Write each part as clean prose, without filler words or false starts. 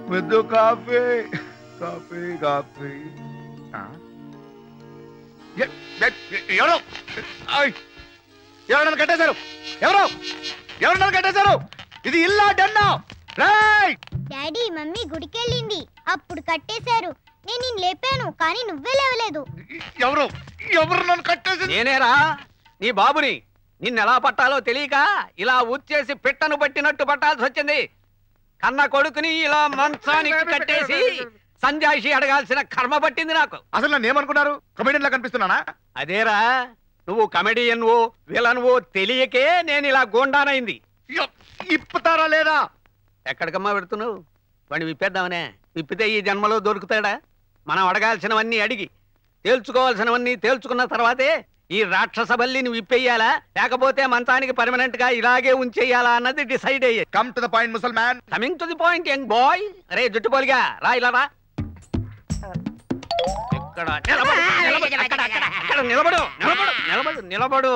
ముద్దు coffee coffee coffee. ఎవరు ఎవరు నన్ను కట్టేశారు? ఎవరు ఎవరు నన్ను కట్టేశారు? ఇది ఇల్లా డన్నా? డాడీ మమ్మీ గుడికెళ్ళింది, అప్పుడు కట్టేశారు. నేను నిన్ను లేపాను కానీ నువ్వే లేవలేదు. ఎవరు ఎవరు నన్ను కట్టేశారు? నేనేరా నీ బాబుని. నిన్నెలా పట్టాలో తెలియక ఇలా ఉచ్చేసి పిట్టను పట్టినట్టు పట్టాల్సి వచ్చింది. కన్న కొడుకుని ఇలా మంచానికి కట్టేసి సంజాయిషి అడగాల్సిన కర్మ పట్టింది నాకు. అసలు నన్ను ఏమనుకున్నారు? కమెడియన్ లా కనిపిస్తున్నానా? అదేరా, నువ్వు కమెడియన్వో విలన్వో తెలియకే నేను ఇలా గోండానైంది. ఇప్పుతారా లేదా? ఎక్కడికమ్మా పెడుతున్నావు? వాడిని విప్పేద్దామనే. విప్పితే ఈ జన్మలో దొరుకుతాడా? మనం అడగాల్సినవన్నీ అడిగి తేల్చుకోవాల్సినవన్నీ తేల్చుకున్న తర్వాతే ఈ రాక్షస బల్లిని విప్పేయాలా లేకపోతే మంచానికి పర్మనెంట్ గా ఇలాగే ఉంచేయాలా అన్నది డిసైడ్ అయ్యే. కమ్ టు ద పాయింట్ ముసల్మాన్. Coming to the point young boy. అరే జుట్టుపోలిగా రా, ఇలా రా. నిలబడు.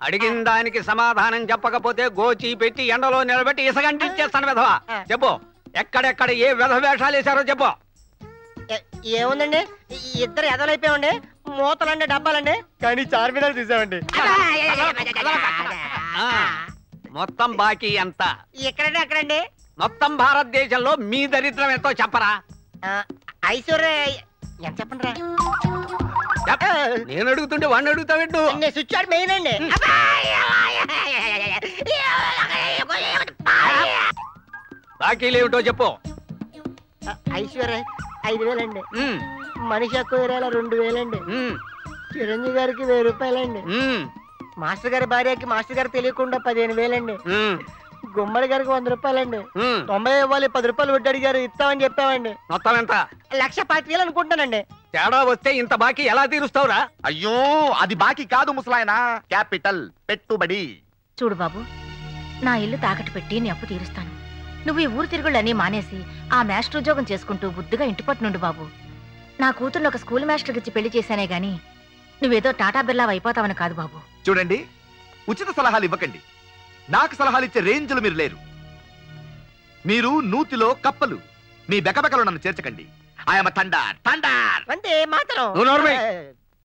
అడిగిన దానికి సమాధానం చెప్పకపోతే గోచి పెట్టి ఎండలో నిలబెట్టి ఇసగంటిచ్చేస్తాను వెధవా. చెప్పు, ఎక్కడెక్కడ ఏ వెధ వేషాలు వేశారో చెప్పు. ఏముందండి, ఇద్దరు ఎదలైపోయామండి. మూతలండి డబ్బాలండి, కానీ చార్మినార్ చూసామండి. మొత్తం బాకీ ఎంత? ఎక్కడండి అక్కడండి. మొత్తం భారతదేశంలో మీ దరిద్రం ఎంతో చెప్పరా? ఐశ్వర్య ఎంత చెప్పండి రా. నేను అడుగుతుంటే వాడిని అడుగుతావేంటు? స్విచ్ ఆర్డ్ మెయిన్ అండి. బాకీలేమిటో చెప్పు. ఐశ్వర్య 5,000 అండి. మనిషి కొయ్యరాల 2,000 అండి. చిరంజీవి గారికి 1,000 రూపాయలండి. మాస్టర్ గారి భార్యకి మాస్టర్ గారు తెలియకుండా 15,000 అండి. గుమ్మడి గారికి 100 రూపాయలండి. 90 ఇవ్వాలి, 10 రూపాయలు వడ్డీ అడిగారు, ఇస్తామని చెప్పామండి. మొత్తం ఎంత? 1,25,000 అనుకుంటానండి. తేడా వస్తే ఇంత బాకీ ఎలా తీరుస్తావురా? అయ్యో, అది బాకీ కాదు ముసలాయన, క్యాపిటల్, పెట్టుబడి. చూడు బాబు, నా ఇల్లు తాకట్టు పెట్టి నీ అప్పు తీరుస్తాను. నువ్వు ఈ ఊరు తిరుగుళ్ళని మానేసి ఆ మాస్టర్ ఉద్యోగం చేసుకుంటూ బుద్ధిగా ఇంటి పట్టునుండు బాబు. నా కూతుర్ని ఒక స్కూల్ మాస్టర్కి ఇచ్చి పెళ్లి చేశానే గాని నువ్వేదో టాటా బిర్లా అయిపోతావని కాదు బాబు. చూడండి, ఉచిత సలహాలు ఇవ్వకండి. నాకు సలహాలు ఇచ్చే రేంజ్లు మీరు లేరు. మీరు నూతిలో కప్పలు. మీ బెకబెకలు నన్ను చేర్చకండి. ఆయమ తండార్ తండార్ అంటే మాత్రం